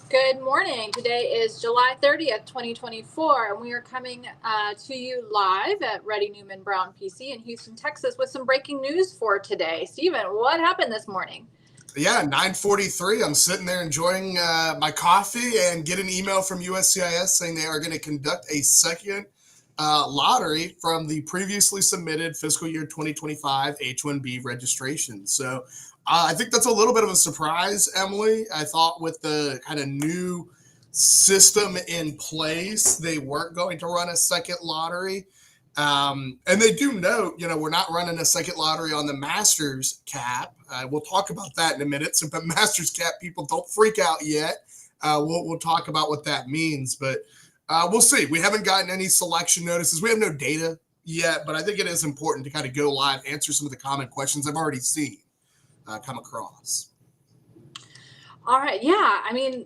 Good morning. Today is July 30th, 2024, and we are coming to you live at Reddy Neumann Brown P.C. in Houston, Texas, with some breaking news for today. Stephen, what happened this morning? Yeah, 9:43. I'm sitting there enjoying my coffee and get an email from USCIS saying they are going to conduct a second lottery from the previously submitted fiscal year 2025 H-1B registration. So I think that's a little bit of a surprise, Emily. I thought with the kind of new system in place, they weren't going to run a second lottery. And they do note, we're not running a second lottery on the master's cap. We'll talk about that in a minute. So, but master's cap people, don't freak out yet. We'll talk about what that means, but we'll see. We haven't gotten any selection notices. We have no data yet, but I think it is important to kind of go live, answer some of the common questions I've already seen come across. All right. Yeah. I mean,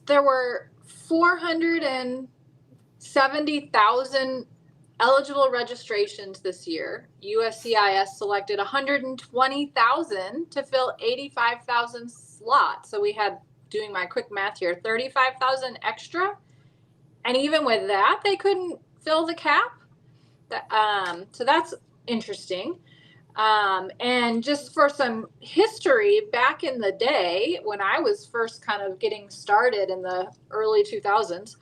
there were 470,000 eligible registrations this year. USCIS selected 120,000 to fill 85,000 slots. So we had, doing my quick math here, 35,000 extra. And even with that, they couldn't fill the cap. So that's interesting. And just for some history, back in the day when I was first kind of getting started in the early 2000s,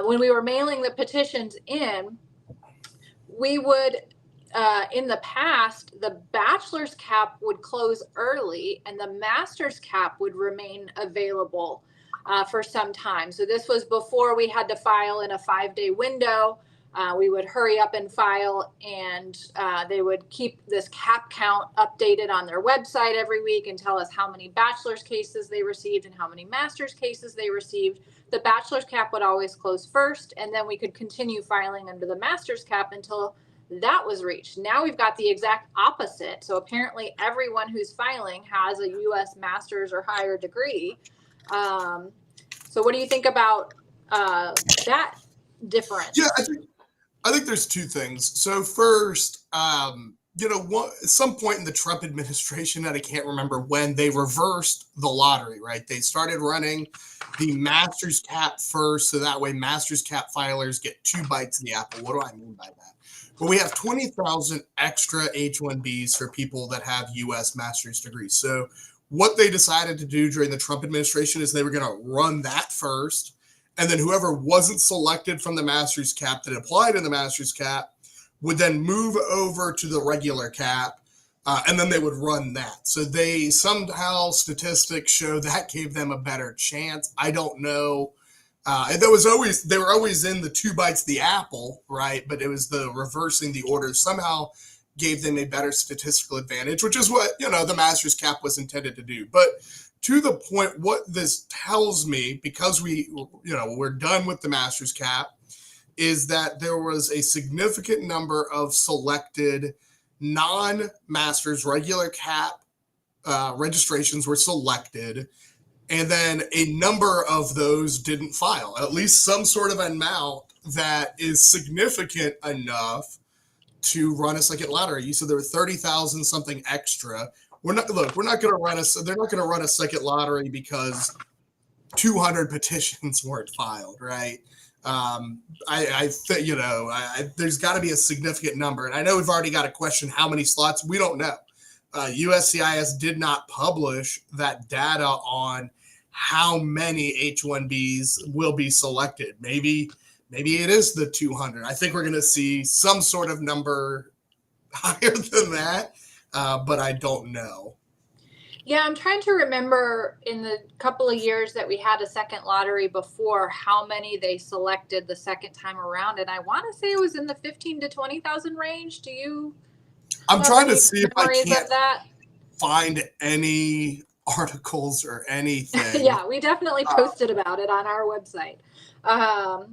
when we were mailing the petitions in, we would, in the past, the bachelor's cap would close early and the master's cap would remain available for some time. So this was before we had to file in a 5-day window. We would hurry up and file, and they would keep this cap count updated on their website every week and tell us how many bachelor's cases they received and how many master's cases they received. The bachelor's cap would always close first, and then we could continue filing under the master's cap until that was reached. Now we've got the exact opposite. So apparently everyone who's filing has a U.S. master's or higher degree. So what do you think about that difference? Yeah, I think there's two things. So first, at some point in the Trump administration, and I can't remember when, they reversed the lottery, right? They started running the master's cap first, so that way master's cap filers get 2 bites of the apple. What do I mean by that? Well, we have 20,000 extra H-1Bs for people that have U.S. master's degrees. So what they decided to do during the Trump administration is they were going to run that first, and then whoever wasn't selected from the master's cap that applied in the master's cap would then move over to the regular cap, and then they would run that. So they somehow, statistics show that gave them a better chance. I don't know. They were always in the 2 bites of the apple, right? But it was the reversing the order somehow gave them a better statistical advantage, which is what, the master's cap was intended to do. But to the point, what this tells me, because we're done with the master's cap, is that there was a significant number of selected non-master's regular cap registrations were selected, and then a number of those didn't file, at least some sort of amount that is significant enough to run a second lottery. You said there were 30,000 something extra. We're not going to run they're not going to run a second lottery because 200 petitions weren't filed, right? There's got to be a significant number. And I know we've already got a question, how many slots? We don't know. USCIS did not publish that data on how many H-1Bs will be selected. Maybe it is the 200. I think we're going to see some sort of number higher than that, but I don't know. Yeah, I'm trying to remember in the couple of years that we had a second lottery before, how many they selected the second time around. And I want to say it was in the 15 to 20,000 range. Do you? I'm trying to see if I can't find any articles or anything. Yeah, we definitely posted about it on our website.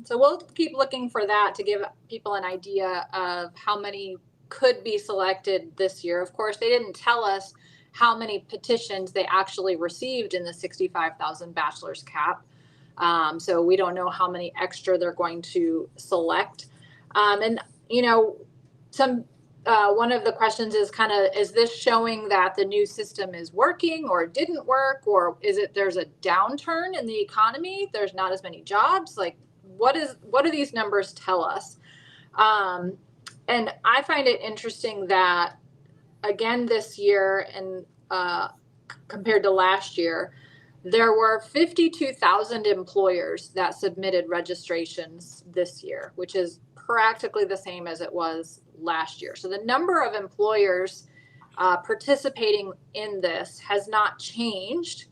So we'll keep looking for that to give people an idea of how many could be selected this year. Of course, they didn't tell us how many petitions they actually received in the 65,000 bachelor's cap. So we don't know how many extra they're going to select. And, some one of the questions is kind of, is this showing that the new system is working or didn't work, or is it there's a downturn in the economy? There's not as many jobs. Like, what do these numbers tell us? And I find it interesting that, again, this year and compared to last year, there were 52,000 employers that submitted registrations this year, which is practically the same as it was last year. So the number of employers participating in this has not changed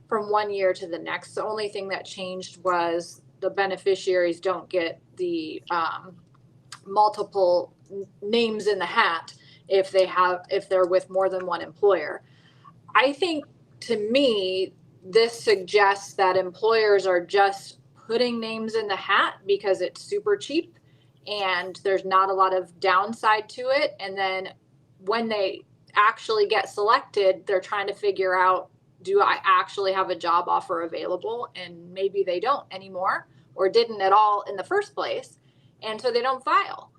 from one year to the next. The only thing that changed was the beneficiaries don't get the multiple names in the hat if they're with more than one employer. I think, to me, this suggests that employers are just putting names in the hat because it's super cheap and there's not a lot of downside to it. And then when they actually get selected, they're trying to figure out, do I actually have a job offer available? And maybe they don't anymore, or didn't at all in the first place. And so they don't file.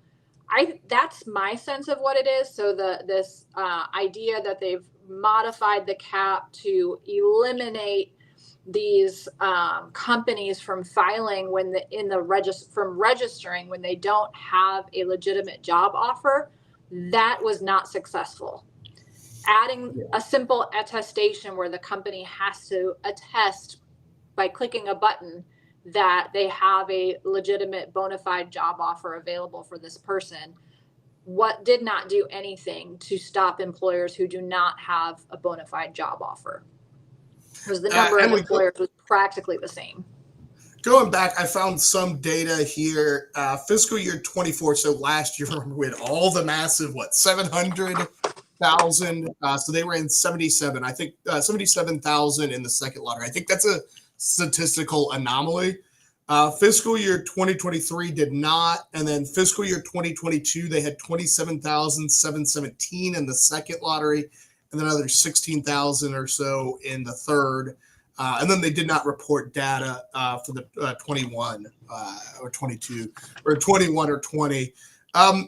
That's my sense of what it is. So this idea that they've modified the cap to eliminate these companies from filing from registering when they don't have a legitimate job offer, that was not successful. Adding a simple attestation where the company has to attest by clicking a button that they have a legitimate bona fide job offer available for this person, what did not do anything to stop employers who do not have a bona fide job offer. Because the number of employers was practically the same. Going back, I found some data here. Fiscal year 24, so last year, remember, we had all the massive, 700,000. So they were in 77. I think 77,000 in the second lottery. I think that's a statistical anomaly. Fiscal year 2023 did not. And then fiscal year 2022, they had 27,717 in the second lottery, and then another 16,000 or so in the third. And then they did not report data for the 21 or 22 or 21 or 20.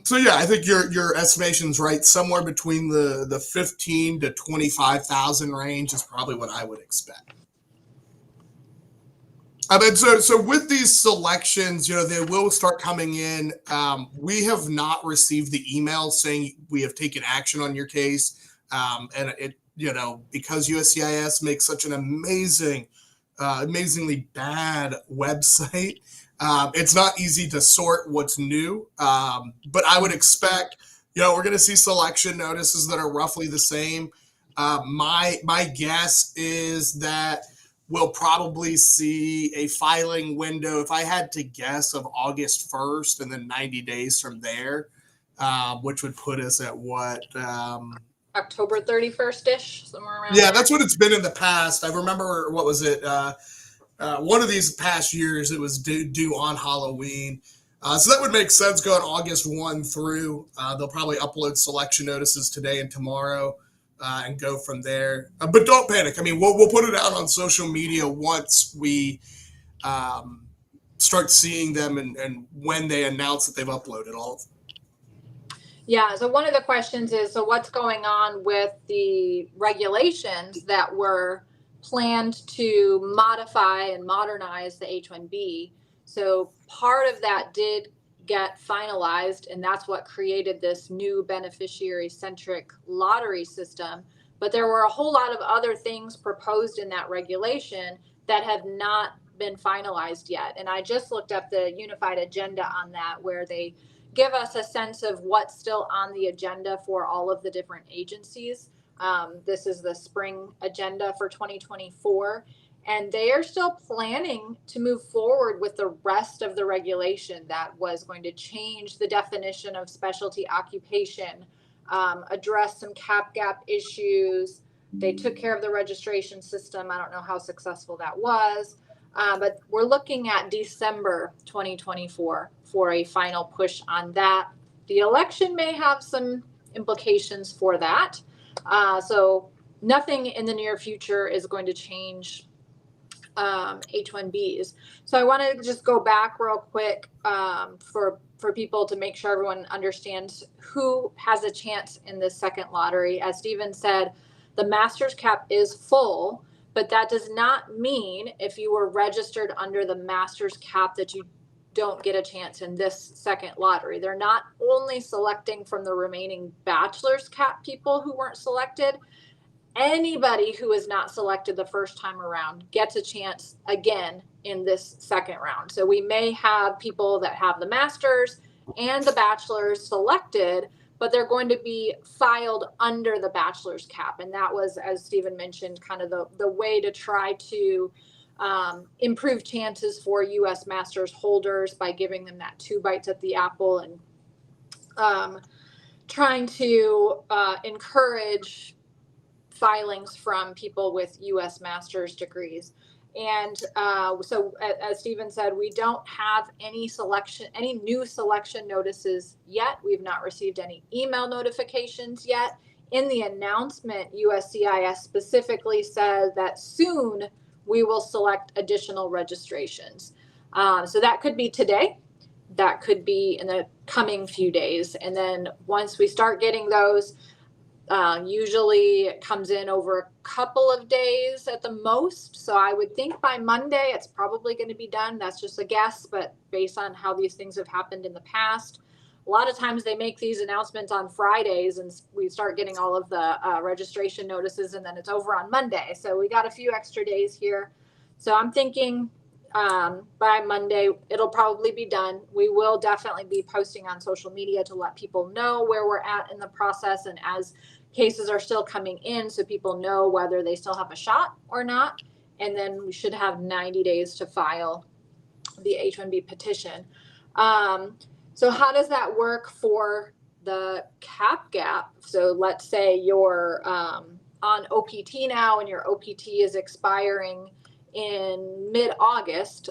So yeah, I think your estimation's right. Somewhere between the 15 to 25,000 range is probably what I would expect. And so with these selections, they will start coming in. We have not received the email saying we have taken action on your case. And it, because USCIS makes such an amazingly bad website, it's not easy to sort what's new. But I would expect, we're going to see selection notices that are roughly the same. My guess is that we'll probably see a filing window, if I had to guess, of August 1st and then 90 days from there, which would put us at what? October 31st-ish, somewhere around. Yeah, that's what it's been in the past. I remember, what was it? One of these past years, it was due on Halloween. So that would make sense going August 1 through. They'll probably upload selection notices today and tomorrow and go from there. But don't panic. I mean, we'll put it out on social media once we start seeing them and when they announce that they've uploaded all of them. Yeah, so one of the questions is, so what's going on with the regulations that were planned to modify and modernize the H-1B? So part of that did get finalized, and that's what created this new beneficiary-centric lottery system. But there were a whole lot of other things proposed in that regulation that have not been finalized yet. And I just looked up the unified agenda on that, where they give us a sense of what's still on the agenda for all of the different agencies. This is the spring agenda for 2024, and they are still planning to move forward with the rest of the regulation that was going to change the definition of specialty occupation, address some cap gap issues. They took care of the registration system. I don't know how successful that was. But we're looking at December 2024 for a final push on that. The election may have some implications for that. So nothing in the near future is going to change H-1Bs. So I want to just go back real quick for for people to make sure everyone understands who has a chance in this second lottery. As Stephen said, the master's cap is full, but that does not mean if you were registered under the master's cap that you don't get a chance in this second lottery. They're not only selecting from the remaining bachelor's cap people who weren't selected. Anybody who is not selected the first time around gets a chance again in this second round. So we may have people that have the master's and the bachelor's selected, but they're going to be filed under the bachelor's cap. And that was, as Stephen mentioned, kind of the way to try to improve chances for U.S. master's holders by giving them that 2 bites at the apple and trying to encourage filings from people with U.S. master's degrees. And so as Stephen said, we don't have any new selection notices yet. We've not received any email notifications yet. In the announcement, USCIS specifically says that soon we will select additional registrations. So that could be today. That could be in the coming few days. And then once we start getting those, usually it comes in over a couple of days at the most. So I would think by Monday, it's probably going to be done. That's just a guess, but based on how these things have happened in the past, a lot of times they make these announcements on Fridays and we start getting all of the registration notices and then it's over on Monday. So we got a few extra days here. So I'm thinking by Monday, it'll probably be done. We will definitely be posting on social media to let people know where we're at in the process and as cases are still coming in so people know whether they still have a shot or not. And then we should have 90 days to file the H-1B petition. So how does that work for the cap gap? So let's say you're on OPT now and your OPT is expiring in mid-August.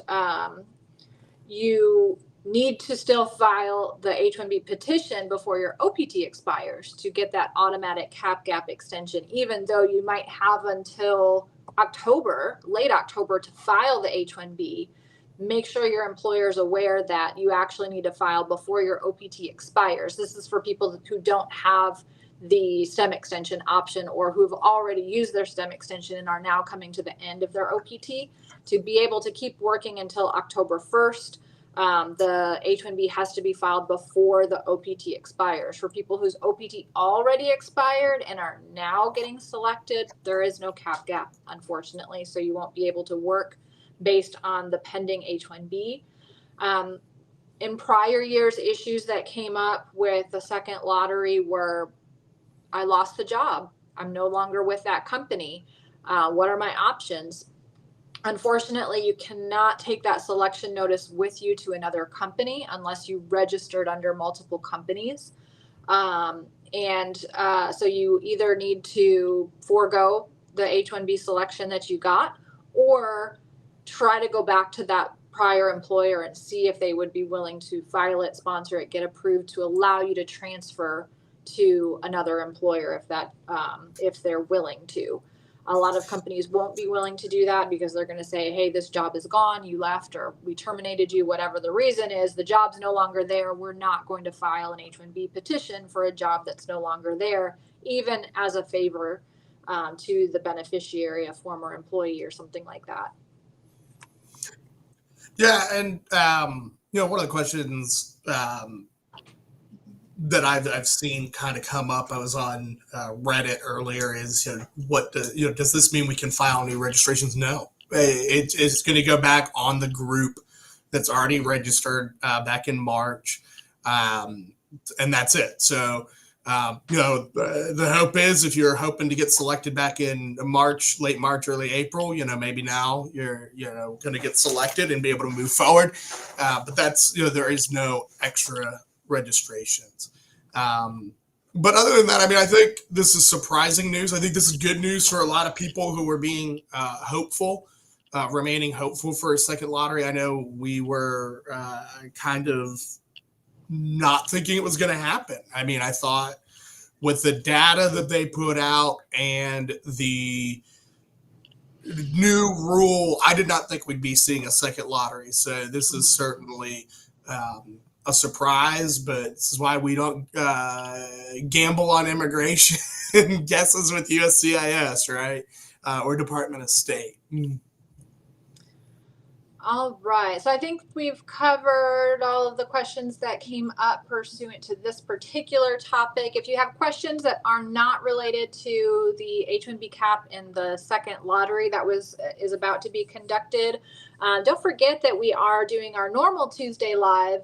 You need to still file the H-1B petition before your OPT expires to get that automatic cap gap extension, even though you might have until October, late October, to file the H-1B. Make sure your employer is aware that you actually need to file before your OPT expires. This is for people who don't have the STEM extension option or who've already used their STEM extension and are now coming to the end of their OPT. To be able to keep working until October 1st, the H-1B has to be filed before the OPT expires. For people whose OPT already expired and are now getting selected, there is no cap gap, unfortunately, so you won't be able to work based on the pending H-1B. In prior years, issues that came up with the second lottery were, I lost the job. I'm no longer with that company. What are my options? Unfortunately, you cannot take that selection notice with you to another company unless you registered under multiple companies. So you either need to forego the H-1B selection that you got or try to go back to that prior employer and see if they would be willing to file it, sponsor it, get approved to allow you to transfer to another employer if they're willing to. A lot of companies won't be willing to do that because they're going to say, hey, this job is gone, you left, or we terminated you, whatever the reason is, the job's no longer there. We're not going to file an H-1B petition for a job that's no longer there, even as a favor to the beneficiary, a former employee or something like that. Yeah, and one of the questions that I've seen kind of come up, I was on Reddit earlier, is does this mean we can file new registrations? No, it's going to go back on the group that's already registered back in March, and that's it. So the hope is if you're hoping to get selected back in March, late March, early April, maybe now you're going to get selected and be able to move forward. But that's there is no extra registrations. But other than that, I mean, I think this is surprising news. I think this is good news for a lot of people who were being hopeful, remaining hopeful for a second lottery. I know we were kind of not thinking it was going to happen. I mean, I thought with the data that they put out and the new rule, I did not think we'd be seeing a second lottery. So this is certainly a surprise, but this is why we don't gamble on immigration guesses with USCIS, right? Or Department of State. All right, so I think we've covered all of the questions that came up pursuant to this particular topic. If you have questions that are not related to the H-1B cap and the second lottery that is about to be conducted, don't forget that we are doing our normal Tuesday live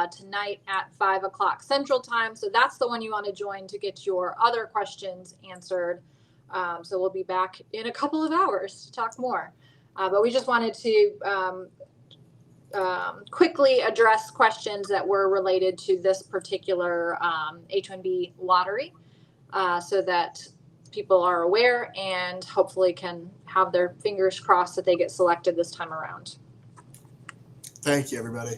tonight at 5 o'clock Central Time. So that's the one you want to join to get your other questions answered. So we'll be back in a couple of hours to talk more. But we just wanted to quickly address questions that were related to this particular H-1B lottery so that people are aware and hopefully can have their fingers crossed that they get selected this time around. Thank you, everybody.